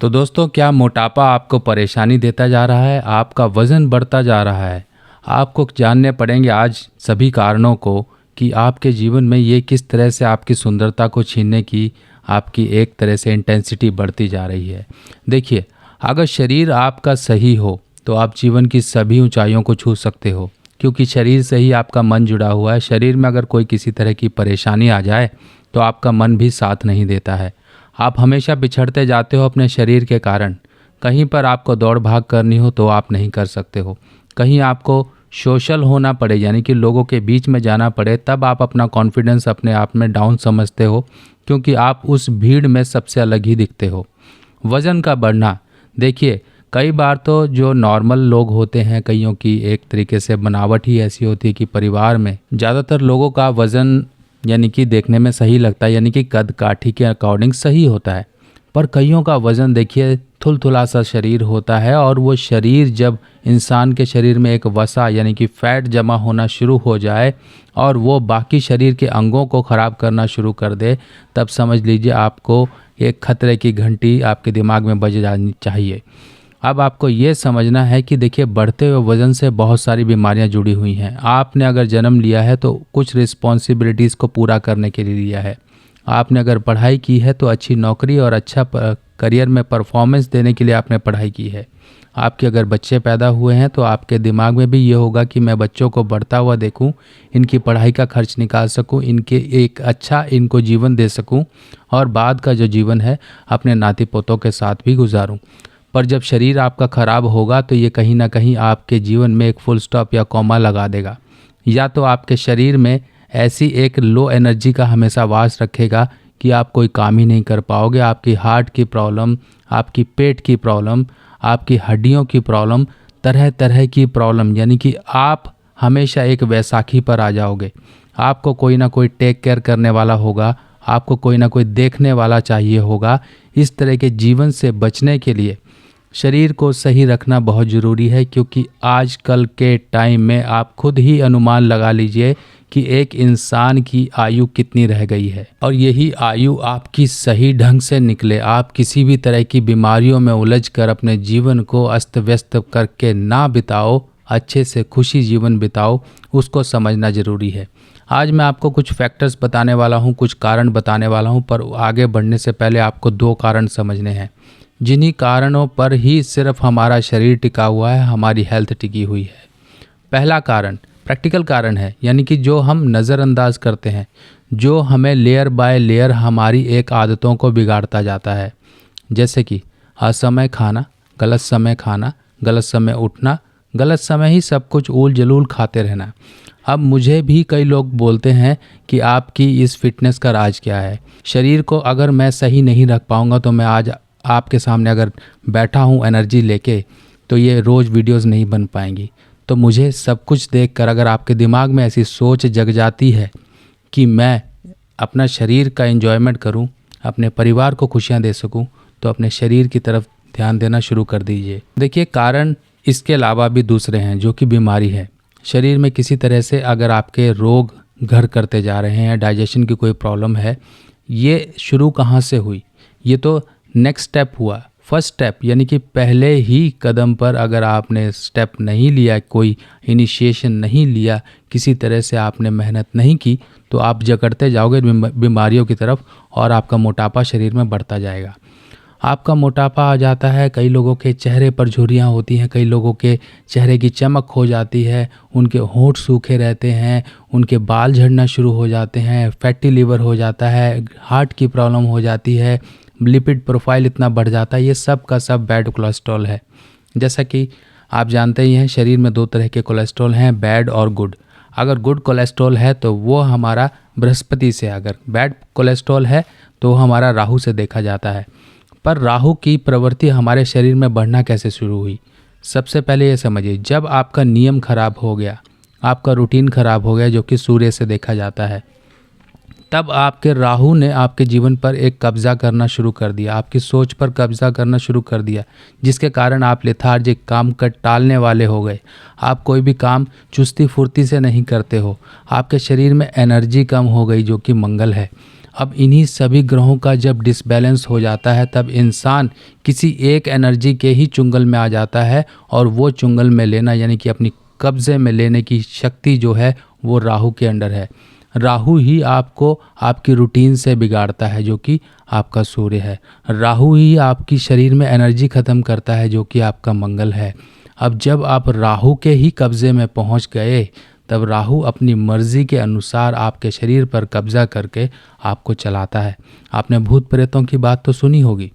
तो दोस्तों, क्या मोटापा आपको परेशानी देता जा रहा है? आपका वज़न बढ़ता जा रहा है? आपको जानने पड़ेंगे आज सभी कारणों को कि आपके जीवन में ये किस तरह से आपकी सुंदरता को छीनने की आपकी एक तरह से इंटेंसिटी बढ़ती जा रही है। देखिए, अगर शरीर आपका सही हो तो आप जीवन की सभी ऊंचाइयों को छू सकते हो, क्योंकि शरीर से ही आपका मन जुड़ा हुआ है। शरीर में अगर कोई किसी तरह की परेशानी आ जाए तो आपका मन भी साथ नहीं देता है। आप हमेशा बिछड़ते जाते हो अपने शरीर के कारण। कहीं पर आपको दौड़ भाग करनी हो तो आप नहीं कर सकते हो। कहीं आपको सोशल होना पड़े, यानी कि लोगों के बीच में जाना पड़े, तब आप अपना कॉन्फिडेंस अपने आप में डाउन समझते हो, क्योंकि आप उस भीड़ में सबसे अलग ही दिखते हो। वज़न का बढ़ना, देखिए, कई बार तो जो नॉर्मल लोग होते हैं, कईयों की एक तरीके से बनावट ही ऐसी होती है कि परिवार में ज़्यादातर लोगों का वज़न यानी कि देखने में सही लगता है, यानी कि कद काठी के अकॉर्डिंग सही होता है। पर कईयों का वज़न देखिए थुलथुला सा शरीर होता है, और वो शरीर जब इंसान के शरीर में एक वसा यानी कि फैट जमा होना शुरू हो जाए और वो बाकी शरीर के अंगों को ख़राब करना शुरू कर दे, तब समझ लीजिए आपको एक खतरे की घंटी आपके दिमाग में बज जानी चाहिए। अब आपको ये समझना है कि देखिए, बढ़ते हुए वज़न से बहुत सारी बीमारियां जुड़ी हुई हैं। आपने अगर जन्म लिया है तो कुछ रिस्पॉन्सिबिलिटीज़ को पूरा करने के लिए लिया है। आपने अगर पढ़ाई की है तो अच्छी नौकरी और अच्छा करियर में परफॉर्मेंस देने के लिए आपने पढ़ाई की है। आपके अगर बच्चे पैदा हुए हैं तो आपके दिमाग में भी ये होगा कि मैं बच्चों को बढ़ता हुआ देखूं, इनकी पढ़ाई का खर्च निकाल सकूं, इनके एक अच्छा इनको जीवन दे सकूं, और बाद का जो जीवन है अपने नाती पोतों के साथ भी गुजारूं। पर जब शरीर आपका ख़राब होगा तो ये कहीं ना कहीं आपके जीवन में एक फुल स्टॉप या कॉमा लगा देगा। या तो आपके शरीर में ऐसी एक लो एनर्जी का हमेशा वास रखेगा कि आप कोई काम ही नहीं कर पाओगे। आपकी हार्ट की प्रॉब्लम, आपकी पेट की प्रॉब्लम, आपकी हड्डियों की प्रॉब्लम, तरह तरह की प्रॉब्लम, यानी कि आप हमेशा एक वैसाखी पर आ जाओगे। आपको कोई ना कोई टेक केयर करने वाला होगा, आपको कोई ना कोई देखने वाला चाहिए होगा। इस तरह के जीवन से बचने के लिए शरीर को सही रखना बहुत ज़रूरी है, क्योंकि आजकल के टाइम में आप खुद ही अनुमान लगा लीजिए कि एक इंसान की आयु कितनी रह गई है, और यही आयु आपकी सही ढंग से निकले, आप किसी भी तरह की बीमारियों में उलझकर अपने जीवन को अस्त व्यस्त करके ना बिताओ, अच्छे से खुशी जीवन बिताओ, उसको समझना ज़रूरी है। आज मैं आपको कुछ फैक्टर्स बताने वाला हूँ, कुछ कारण बताने वाला हूँ, पर आगे बढ़ने से पहले आपको 2 कारण समझने हैं, जिन्हीं कारणों पर ही सिर्फ हमारा शरीर टिका हुआ है, हमारी हेल्थ टिकी हुई है। पहला कारण प्रैक्टिकल कारण है, यानी कि जो हम नज़रअंदाज करते हैं, जो हमें लेयर बाय लेयर हमारी एक आदतों को बिगाड़ता जाता है। जैसे कि असमय खाना, गलत समय खाना, गलत समय उठना, गलत समय ही सब कुछ ऊल जलूल खाते रहना। अब मुझे भी कई लोग बोलते हैं कि आपकी इस फिटनेस का राज क्या है। शरीर को अगर मैं सही नहीं रख पाऊँगा तो मैं आज आपके सामने अगर बैठा हूँ एनर्जी लेके, तो ये रोज़ वीडियोस नहीं बन पाएंगी। तो मुझे सब कुछ देखकर अगर आपके दिमाग में ऐसी सोच जग जाती है कि मैं अपना शरीर का एंजॉयमेंट करूं, अपने परिवार को खुशियां दे सकूं, तो अपने शरीर की तरफ ध्यान देना शुरू कर दीजिए। देखिए, कारण इसके अलावा भी दूसरे हैं, जो कि बीमारी है। शरीर में किसी तरह से अगर आपके रोग घर करते जा रहे हैं, डाइजेशन की कोई प्रॉब्लम है, ये शुरू कहाँ से हुई? ये तो नेक्स्ट स्टेप हुआ, फर्स्ट स्टेप, यानी कि पहले ही कदम पर अगर आपने स्टेप नहीं लिया, कोई इनिशिएशन नहीं लिया, किसी तरह से आपने मेहनत नहीं की, तो आप जकड़ते जाओगे बीमारियों की तरफ, और आपका मोटापा शरीर में बढ़ता जाएगा। आपका मोटापा आ जाता है, कई लोगों के चेहरे पर झुर्रियाँ होती हैं, कई लोगों के चेहरे की चमक हो जाती है, उनके होंठ सूखे रहते हैं, उनके बाल झड़ना शुरू हो जाते हैं, फैटी लीवर हो जाता है, हार्ट की प्रॉब्लम हो जाती है, लिपिड प्रोफाइल इतना बढ़ जाता है। ये सब का सब बैड कोलेस्ट्रॉल है। जैसा कि आप जानते ही हैं, शरीर में 2 तरह के कोलेस्ट्रॉल हैं, बैड और गुड। अगर गुड कोलेस्ट्रॉल है तो वो हमारा बृहस्पति से, अगर बैड कोलेस्ट्रॉल है तो हमारा राहु से देखा जाता है। पर राहु की प्रवृत्ति हमारे शरीर में बढ़ना कैसे शुरू हुई? सबसे पहले ये समझिए, जब आपका नियम खराब हो गया, आपका रूटीन खराब हो गया, जो कि सूर्य से देखा जाता है, तब आपके राहु ने आपके जीवन पर एक कब्जा करना शुरू कर दिया, आपकी सोच पर कब्जा करना शुरू कर दिया, जिसके कारण आप लेथार्जिक, काम कर टालने वाले हो गए। आप कोई भी काम चुस्ती फुर्ती से नहीं करते हो, आपके शरीर में एनर्जी कम हो गई, जो कि मंगल है। अब इन्हीं सभी ग्रहों का जब डिसबैलेंस हो जाता है तब इंसान किसी एक एनर्जी के ही चुंगल में आ जाता है, और वो चुंगल में लेना यानी कि अपनी कब्जे में लेने की शक्ति जो है वो राहु के अंडर है। राहु ही आपको आपकी रूटीन से बिगाड़ता है जो कि आपका सूर्य है। राहु ही आपकी शरीर में एनर्जी ख़त्म करता है जो कि आपका मंगल है। अब जब आप राहु के ही कब्जे में पहुंच गए तब राहु अपनी मर्जी के अनुसार आपके शरीर पर कब्जा करके आपको चलाता है। आपने भूत प्रेतों की बात तो सुनी होगी।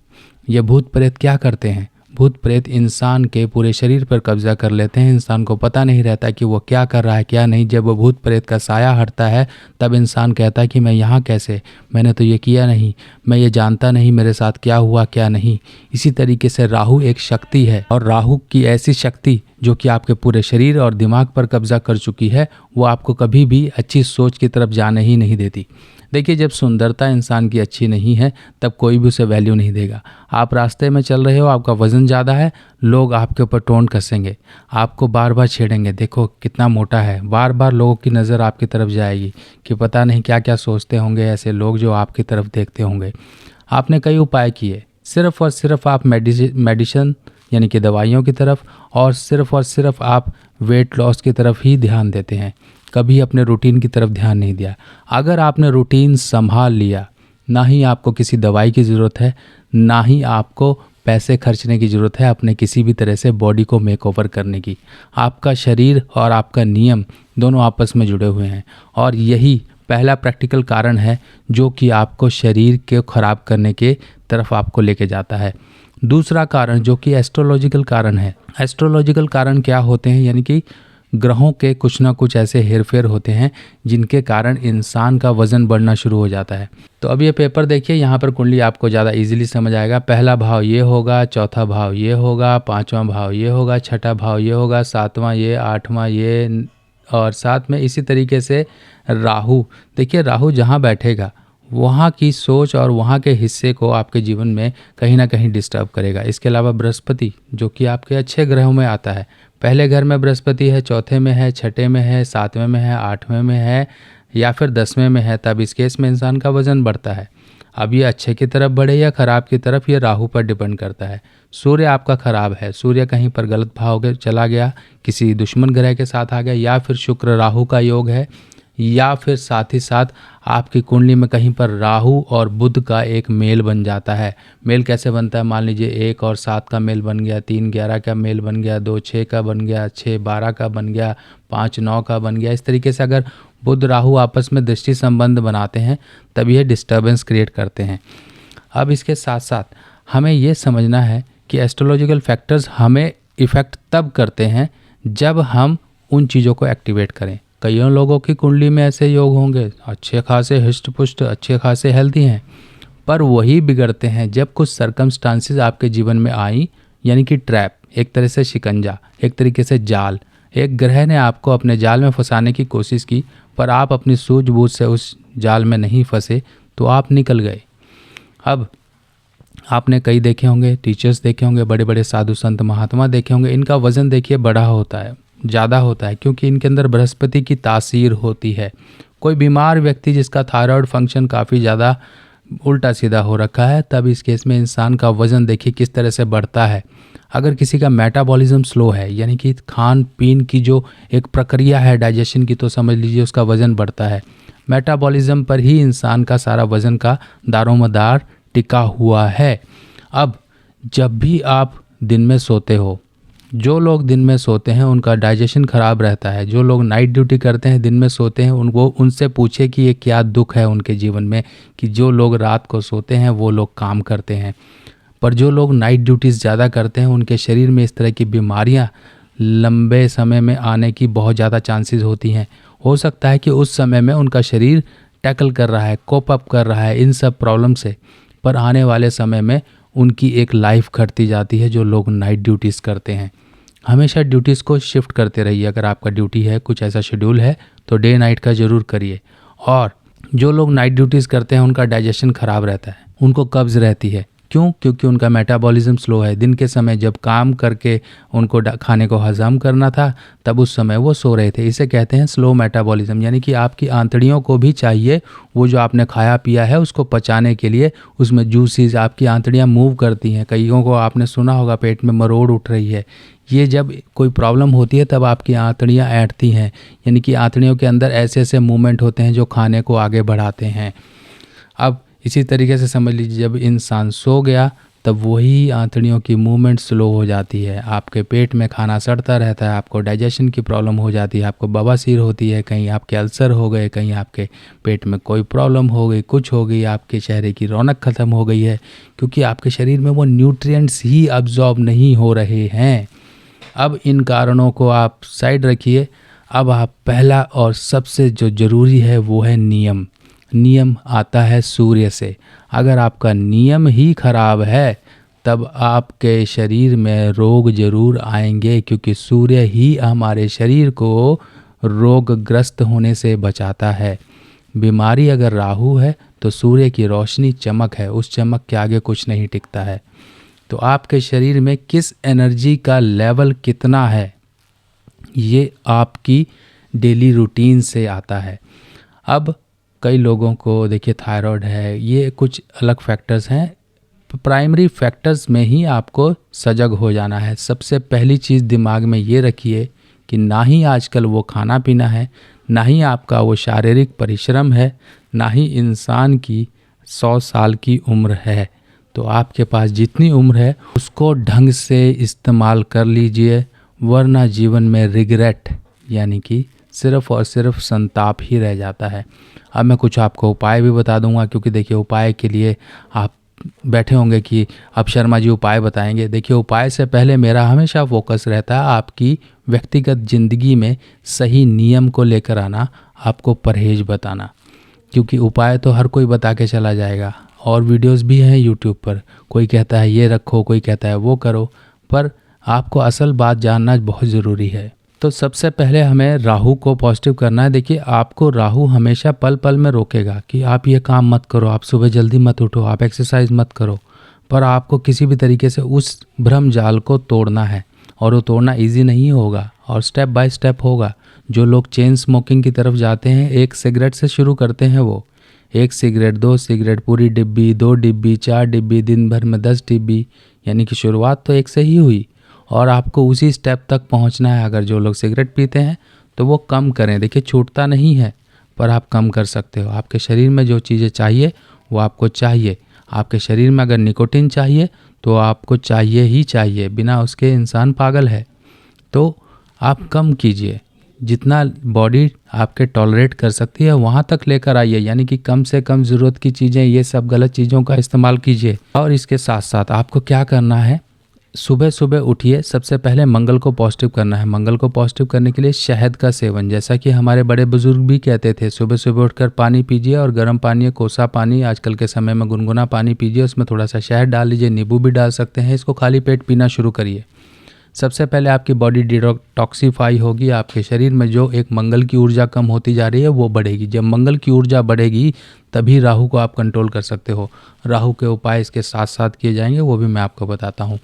ये भूत प्रेत क्या करते हैं? भूत प्रेत इंसान के पूरे शरीर पर कब्जा कर लेते हैं। इंसान को पता नहीं रहता कि वो क्या कर रहा है क्या नहीं। जब वो भूत प्रेत का साया हटता है तब इंसान कहता है कि मैं यहाँ कैसे, मैंने तो ये किया नहीं, मैं ये जानता नहीं मेरे साथ क्या हुआ क्या नहीं। इसी तरीके से राहु एक शक्ति है, और राहु की ऐसी शक्ति जो कि आपके पूरे शरीर और दिमाग पर कब्जा कर चुकी है, वो आपको कभी भी अच्छी सोच की तरफ जाने ही नहीं देती। देखिए, जब सुंदरता इंसान की अच्छी नहीं है तब कोई भी उसे वैल्यू नहीं देगा। आप रास्ते में चल रहे हो, आपका वज़न ज़्यादा है, लोग आपके ऊपर टोन कसेंगे, आपको बार बार छेड़ेंगे, देखो कितना मोटा है। बार बार लोगों की नज़र आपकी तरफ जाएगी कि पता नहीं क्या क्या सोचते होंगे ऐसे लोग जो आपकी तरफ देखते होंगे। आपने कई उपाय किए, सिर्फ़ और सिर्फ आप मेडिसिन यानी कि दवाइयों की तरफ और सिर्फ आप वेट लॉस की तरफ ही ध्यान देते हैं, कभी अपने रूटीन की तरफ ध्यान नहीं दिया। अगर आपने रूटीन संभाल लिया, ना ही आपको किसी दवाई की ज़रूरत है, ना ही आपको पैसे खर्चने की ज़रूरत है अपने किसी भी तरह से बॉडी को मेकओवर करने की। आपका शरीर और आपका नियम दोनों आपस में जुड़े हुए हैं, और यही पहला प्रैक्टिकल कारण है जो कि आपको शरीर के ख़राब करने के तरफ आपको लेके जाता है। दूसरा कारण जो कि एस्ट्रोलॉजिकल कारण है। एस्ट्रोलॉजिकल कारण क्या होते हैं? यानी कि ग्रहों के कुछ ना कुछ ऐसे हेरफेर होते हैं जिनके कारण इंसान का वज़न बढ़ना शुरू हो जाता है। तो अब ये पेपर देखिए, यहाँ पर कुंडली आपको ज़्यादा इजीली समझ आएगा। पहला भाव ये होगा, चौथा भाव ये होगा, पांचवा भाव ये होगा, छठा भाव ये होगा, सातवां ये, आठवां ये, और साथ में इसी तरीके से राहु। देखिए, राहु जहाँ बैठेगा वहाँ की सोच और वहाँ के हिस्से को आपके जीवन में कहीं ना कहीं डिस्टर्ब करेगा। इसके अलावा बृहस्पति जो कि आपके अच्छे ग्रहों में आता है, पहले घर में बृहस्पति है, चौथे में है, छठे में है, सातवें में है, आठवें में है या फिर 10वें में है, तब इस केस में इंसान का वज़न बढ़ता है। अब ये अच्छे की तरफ बढ़े या खराब की तरफ, ये राहु पर डिपेंड करता है। सूर्य आपका खराब है, सूर्य कहीं पर गलत भाव चला गया, किसी दुश्मन ग्रह के साथ आ गया, या फिर शुक्र राहु का योग है, या फिर साथ ही साथ आपकी कुंडली में कहीं पर राहु और बुध का एक मेल बन जाता है। मेल कैसे बनता है? मान लीजिए 1 और 7 का मेल बन गया, 3 11 का मेल बन गया, 2 6 का बन गया, 6 12 का बन गया, 5 9 का बन गया। इस तरीके से अगर बुध राहु आपस में दृष्टि संबंध बनाते हैं तब ये डिस्टर्बेंस क्रिएट करते हैं। अब इसके साथ साथ हमें ये समझना है कि एस्ट्रोलॉजिकल फैक्टर्स हमें इफ़ेक्ट तब करते हैं जब हम उन चीज़ों को एक्टिवेट करें। कईयों लोगों की कुंडली में ऐसे योग होंगे, अच्छे खासे हृष्ट पुष्ट, अच्छे खासे हेल्दी हैं, पर वही बिगड़ते हैं जब कुछ सर्कमस्टांसेस आपके जीवन में आई, यानी कि ट्रैप, एक तरह से शिकंजा, एक तरीके से जाल। एक ग्रह ने आपको अपने जाल में फंसाने की कोशिश की, पर आप अपनी सूझबूझ से उस जाल में नहीं फंसे तो आप निकल गए। अब आपने कई देखे होंगे, टीचर्स देखे होंगे, बड़े बड़े साधु संत महात्मा देखे होंगे, इनका वज़न देखिए बड़ा होता है, ज़्यादा होता है, क्योंकि इनके अंदर बृहस्पति की तासीर होती है। कोई बीमार व्यक्ति जिसका थायराइड फंक्शन काफ़ी ज़्यादा उल्टा सीधा हो रखा है, तब इस केस में इंसान का वज़न देखिए किस तरह से बढ़ता है। अगर किसी का मेटाबॉलिज्म स्लो है, यानी कि खान पीन की जो एक प्रक्रिया है डाइजेशन की, तो समझ लीजिए उसका वज़न बढ़ता है। मेटाबॉलिज्म पर ही इंसान का सारा वज़न का दारोमदार टिका हुआ है। अब जब भी आप दिन में सोते हो, जो लोग दिन में सोते हैं उनका डाइजेशन ख़राब रहता है। जो लोग नाइट ड्यूटी करते हैं, दिन में सोते हैं, उनसे पूछे कि ये क्या दुख है उनके जीवन में, कि जो लोग रात को सोते हैं वो लोग काम करते हैं, पर जो लोग नाइट ड्यूटीज़ ज़्यादा करते हैं उनके शरीर में इस तरह की बीमारियां लंबे समय में आने की बहुत ज़्यादा चांसेस होती हैं। हो सकता है कि उस समय में उनका शरीर टैकल कर रहा है, कोप अप कर रहा है इन सब प्रॉब्लम से, पर आने वाले समय में उनकी एक लाइफ घटती जाती है जो लोग नाइट ड्यूटीज़ करते हैं। हमेशा ड्यूटीज़ को शिफ्ट करते रहिए। अगर आपका ड्यूटी है, कुछ ऐसा शेड्यूल है, तो डे नाइट का ज़रूर करिए। और जो लोग नाइट ड्यूटीज़ करते हैं उनका डाइजेशन ख़राब रहता है, उनको कब्ज़ रहती है, क्यों? क्योंकि उनका मेटाबॉलिज्म स्लो है। दिन के समय जब काम करके उनको खाने को हजम करना था, तब उस समय वो सो रहे थे। इसे कहते हैं स्लो मेटाबॉलिज्म। यानी कि आपकी आंतड़ियों को भी चाहिए वो जो आपने खाया पिया है उसको पचाने के लिए, उसमें जूसीज, आपकी आंतड़ियाँ मूव करती हैं। कईयों को आपने सुना होगा पेट में मरोड़ उठ रही है। ये जब कोई प्रॉब्लम होती है तब आपकी आंतड़ियाँ ऐंठती हैं, यानी कि आंतड़ियों के अंदर ऐसे ऐसे मूवमेंट होते हैं जो खाने को आगे बढ़ाते हैं। अब इसी तरीके से समझ लीजिए, जब इंसान सो गया तब वही आंतड़ियों की मूवमेंट स्लो हो जाती है, आपके पेट में खाना सड़ता रहता है, आपको डाइजेशन की प्रॉब्लम हो जाती है, आपको बवासीर होती है, कहीं आपके अल्सर हो गए, कहीं आपके पेट में कोई प्रॉब्लम हो गई, कुछ हो गई, आपके चेहरे की रौनक ख़त्म हो गई है, क्योंकि आपके शरीर में वो न्यूट्रिएंट्स ही अब्जॉर्ब नहीं हो रहे हैं। अब इन कारणों को आप साइड रखिए। अब आप पहला और सबसे जो ज़रूरी है वो है नियम। नियम आता है सूर्य से। अगर आपका नियम ही खराब है तब आपके शरीर में रोग जरूर आएंगे, क्योंकि सूर्य ही हमारे शरीर को रोगग्रस्त होने से बचाता है। बीमारी अगर राहु है तो सूर्य की रोशनी चमक है, उस चमक के आगे कुछ नहीं टिकता है। तो आपके शरीर में किस एनर्जी का लेवल कितना है, ये आपकी डेली रूटीन से आता है। अब कई लोगों को देखिए थायराइड है, ये कुछ अलग फैक्टर्स हैं। प्राइमरी फैक्टर्स में ही आपको सजग हो जाना है। सबसे पहली चीज़ दिमाग में ये रखिए कि ना ही आजकल वो खाना पीना है, ना ही आपका वो शारीरिक परिश्रम है, ना ही इंसान की 100 साल की उम्र है। तो आपके पास जितनी उम्र है उसको ढंग से इस्तेमाल कर लीजिए, वरना जीवन में रिग्रेट यानी कि सिर्फ़ और सिर्फ संताप ही रह जाता है। अब मैं कुछ आपको उपाय भी बता दूंगा, क्योंकि देखिए उपाय के लिए आप बैठे होंगे कि अब शर्मा जी उपाय बताएंगे। देखिए उपाय से पहले मेरा हमेशा फोकस रहता है आपकी व्यक्तिगत ज़िंदगी में सही नियम को लेकर आना, आपको परहेज बताना। क्योंकि उपाय तो हर कोई बता के चला जाएगा, और वीडियोस भी हैं यूट्यूब पर, कोई कहता है ये रखो, कोई कहता है वो करो, पर आपको असल बात जानना बहुत ज़रूरी है। तो सबसे पहले हमें राहु को पॉजिटिव करना है। देखिए आपको राहु हमेशा पल पल में रोकेगा कि आप ये काम मत करो, आप सुबह जल्दी मत उठो, आप एक्सरसाइज मत करो, पर आपको किसी भी तरीके से उस भ्रम जाल को तोड़ना है, और वो तोड़ना इजी नहीं होगा और स्टेप बाय स्टेप होगा। जो लोग चेन स्मोकिंग की तरफ जाते हैं, एक सिगरेट से शुरू करते हैं, वो 1 सिगरेट, 2 सिगरेट, पूरी डिब्बी, 2 डिब्बी, 4 डिब्बी, दिन भर में 10 डिब्बी, यानी कि शुरुआत तो एक से ही हुई और आपको उसी स्टेप तक पहुंचना है। अगर जो लोग सिगरेट पीते हैं तो वो कम करें। देखिए छूटता नहीं है, पर आप कम कर सकते हो। आपके शरीर में जो चीज़ें चाहिए वो आपको चाहिए। आपके शरीर में अगर निकोटीन चाहिए तो आपको चाहिए ही चाहिए, बिना उसके इंसान पागल है। तो आप कम कीजिए, जितना बॉडी आपके टॉलरेट कर सकती है वहाँ तक लेकर आइए, यानी कि कम से कम ज़रूरत की चीज़ें, ये सब गलत चीज़ों का इस्तेमाल कीजिए। और इसके साथ साथ आपको क्या करना है, सुबह सुबह उठिए, सबसे पहले मंगल को पॉजिटिव करना है। मंगल को पॉजिटिव करने के लिए शहद का सेवन, जैसा कि हमारे बड़े बुजुर्ग भी कहते थे, सुबह सुबह उठकर पानी पीजिए, और गर्म पानी, कोसा पानी, आजकल के समय में गुनगुना पानी पीजिए, उसमें थोड़ा सा शहद डाल लीजिए, नींबू भी डाल सकते हैं। इसको खाली पेट पीना शुरू करिए। सबसे पहले आपकी बॉडी डिटॉक्सीफाई होगी, आपके शरीर में जो एक मंगल की ऊर्जा कम होती जा रही है वो बढ़ेगी। जब मंगल की ऊर्जा बढ़ेगी तभी राहु को आप कंट्रोल कर सकते हो। राहु के उपाय इसके साथ साथ किए जाएंगे, वो भी मैं आपको बताता हूँ।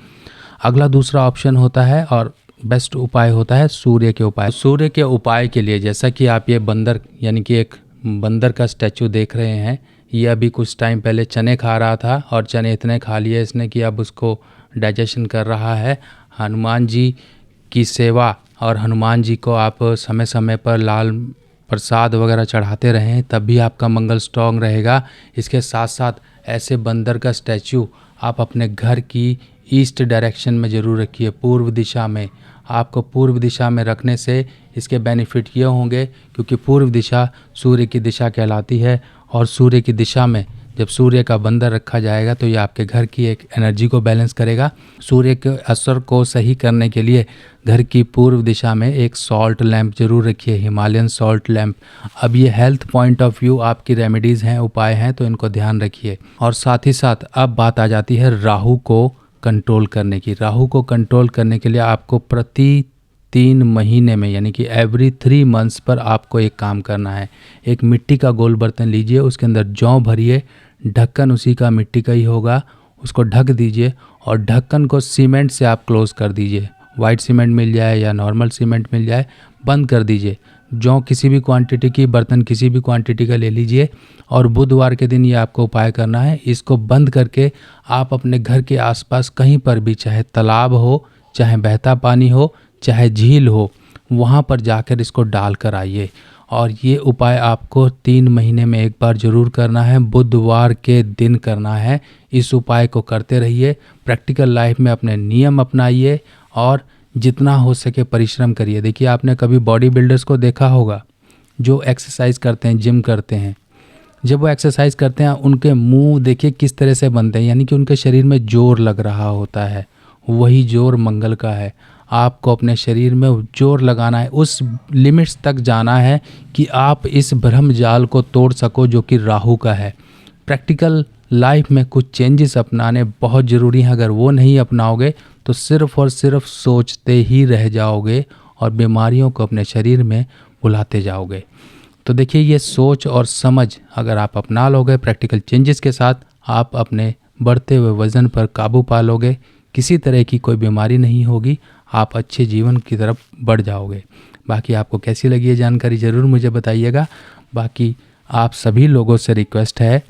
अगला दूसरा ऑप्शन होता है और बेस्ट उपाय होता है सूर्य के उपाय। सूर्य के उपाय के लिए, जैसा कि आप ये बंदर यानी कि एक बंदर का स्टैचू देख रहे हैं, ये अभी कुछ टाइम पहले चने खा रहा था और चने इतने खा लिए इसने कि अब उसको डाइजेशन कर रहा है। हनुमान जी की सेवा और हनुमान जी को आप समय समय पर लाल प्रसाद वगैरह चढ़ाते रहें, तब भी आपका मंगल स्ट्रॉन्ग रहेगा। इसके साथ साथ ऐसे बंदर का स्टैचू आप अपने घर की ईस्ट डायरेक्शन में ज़रूर रखिए, पूर्व दिशा में। आपको पूर्व दिशा में रखने से इसके बेनिफिट ये होंगे, क्योंकि पूर्व दिशा सूर्य की दिशा कहलाती है, और सूर्य की दिशा में जब सूर्य का बंदर रखा जाएगा तो ये आपके घर की एक एनर्जी को बैलेंस करेगा। सूर्य के असर को सही करने के लिए घर की पूर्व दिशा में एक सॉल्ट लैंप जरूर रखिए, हिमालयन सॉल्ट लैंप। अब ये हेल्थ पॉइंट ऑफ व्यू आपकी रेमेडीज़ हैं, उपाय हैं, तो इनको ध्यान रखिए। और साथ ही साथ अब बात आ जाती है राहु को कंट्रोल करने की। राहु को कंट्रोल करने के लिए आपको प्रति 3 महीने में, यानी कि एवरी 3 मंथ्स पर आपको एक काम करना है। एक मिट्टी का गोल बर्तन लीजिए, उसके अंदर जौ भरिए, ढक्कन उसी का मिट्टी का ही होगा, उसको ढक दीजिए और ढक्कन को सीमेंट से आप क्लोज़ कर दीजिए। वाइट सीमेंट मिल जाए या नॉर्मल सीमेंट मिल जाए, बंद कर दीजिए। जौ किसी भी क्वांटिटी की, बर्तन किसी भी क्वांटिटी का ले लीजिए और बुधवार के दिन ये आपको उपाय करना है। इसको बंद करके आप अपने घर के आसपास कहीं पर भी, चाहे तालाब हो, चाहे बहता पानी हो, चाहे झील हो, वहाँ पर जाकर इसको डाल कर आइए। और ये उपाय आपको 3 महीने में एक बार ज़रूर करना है, बुधवार के दिन करना है। इस उपाय को करते रहिए, प्रैक्टिकल लाइफ में अपने नियम अपनाइए और जितना हो सके परिश्रम करिए। देखिए, आपने कभी बॉडी बिल्डर्स को देखा होगा जो एक्सरसाइज करते हैं, जिम करते हैं। जब वो एक्सरसाइज करते हैं, उनके मुंह देखिए किस तरह से बनते हैं, यानी कि उनके शरीर में जोर लग रहा होता है। वही जोर मंगल का है। आपको अपने शरीर में जोर लगाना है, उस लिमिट्स तक जाना है कि आप इस भ्रम जाल को तोड़ सको जो कि राहु का है। प्रैक्टिकल लाइफ में कुछ चेंजेस अपनाने बहुत ज़रूरी हैं। अगर वो नहीं अपनाओगे तो सिर्फ और सिर्फ सोचते ही रह जाओगे और बीमारियों को अपने शरीर में बुलाते जाओगे। तो देखिए, ये सोच और समझ अगर आप अपना लोगे प्रैक्टिकल चेंजेस के साथ, आप अपने बढ़ते हुए वज़न पर काबू पा लोगे। किसी तरह की कोई बीमारी नहीं होगी, आप अच्छे जीवन की तरफ बढ़ जाओगे। बाकी आपको कैसी लगी ये जानकारी ज़रूर मुझे बताइएगा। बाकी आप सभी लोगों से रिक्वेस्ट है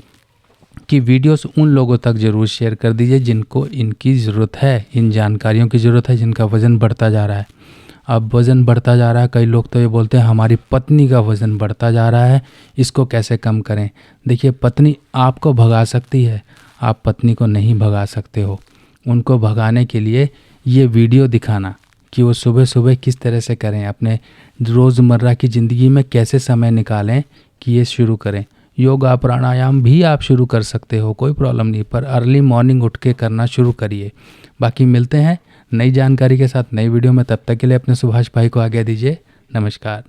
कि वीडियोस उन लोगों तक ज़रूर शेयर कर दीजिए जिनको इनकी ज़रूरत है, इन जानकारियों की ज़रूरत है, जिनका वज़न बढ़ता जा रहा है। अब वज़न बढ़ता जा रहा है, कई लोग तो ये बोलते हैं हमारी पत्नी का वज़न बढ़ता जा रहा है, इसको कैसे कम करें। देखिए, पत्नी आपको भगा सकती है, आप पत्नी को नहीं भगा सकते हो। उनको भगाने के लिए ये वीडियो दिखाना कि वो सुबह सुबह किस तरह से करें, अपने रोज़मर्रा की ज़िंदगी में कैसे समय निकालें कि ये शुरू करें। योगा प्राणायाम भी आप शुरू कर सकते हो, कोई प्रॉब्लम नहीं, पर अर्ली मॉर्निंग उठ के करना शुरू करिए। बाकी मिलते हैं नई जानकारी के साथ नई वीडियो में, तब तक के लिए अपने सुभाष भाई को आज्ञा दीजिए। नमस्कार।